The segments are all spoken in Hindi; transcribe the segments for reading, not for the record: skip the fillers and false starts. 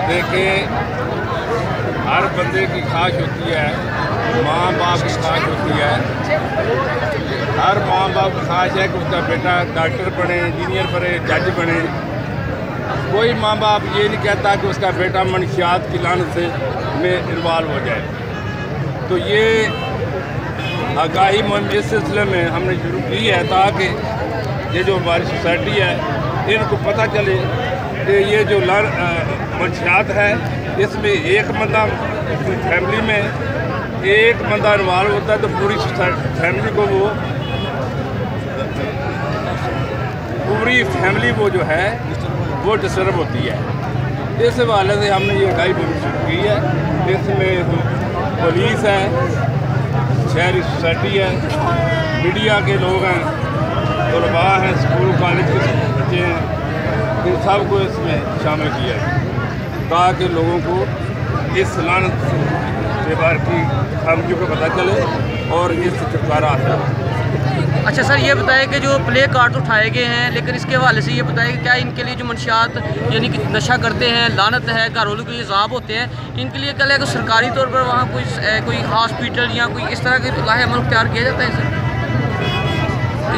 देखिए, हर बंदे की ख्वाहिश होती है, माँ बाप की ख्वाहिश होती है, हर माँ बाप की ख्वाहिश है कि उसका बेटा डॉक्टर बने, इंजीनियर बने, जज बने। कोई माँ बाप ये नहीं कहता कि उसका बेटा मनशियात की लानत से में इन्वॉल्व हो जाए। तो ये आगाही मुहिम इस सिलसिले में हमने शुरू की है ताकि ये जो हमारी सोसाइटी है इनको पता चले कि ये जो मंशियात है इसमें एक बंदा फैमिली में एक बंदा इन्वॉल्व होता है तो पूरी फैमिली को वो जो है वो डिस्टर्ब होती है। इस हवाले से हमने ये आगाही मुहिम शुरू की है। इसमें पुलिस है, शहरी सोसाइटी है, मीडिया के लोग हैं, तलबा हैं, स्कूल कॉलेज के बच्चे हैं, इन सबको इसमें शामिल किया है ताकि लोगों को इस लानत से बार की खामियों को पता चले और इससे छुटकारा हासिल हो। अच्छा सर, ये बताएं कि जो प्ले कार्ड उठाए गए हैं, लेकिन इसके हवाले से ये बताएं कि क्या इनके लिए जो मंशियात यानी कि नशा करते हैं, लानत है, घर वालों के लिए ज़ाब होते हैं, इनके लिए क्या सरकारी तौर पर वहाँ कोई हॉस्पिटल या कोई इस तरह के लाहे अमल तैयार किया जाता है सर?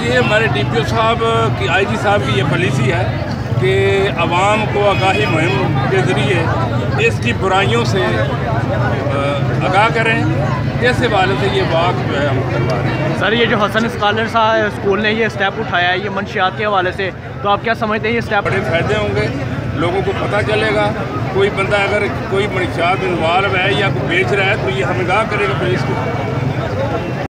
ये हमारे DPO साहब की IG साहब की ये पॉलिसी है कि आवाम को आगाही मुहिम के ज़रिए इसकी बुराइयों से आगाह करें। इस हवाले से ये वाक़ जो है हम करवा रहे हैं। सर, ये जो हसन स्कॉलर स्कूल ने ये स्टेप उठाया है ये मंशियात के हवाले से, तो आप क्या समझते हैं ये स्टेप? बड़े फ़ायदे होंगे, लोगों को पता चलेगा। कोई बंदा अगर कोई मंशियात इन्वॉल्व है या कोई बेच रहा है तो ये हम आगाह करेगा पुलिस को।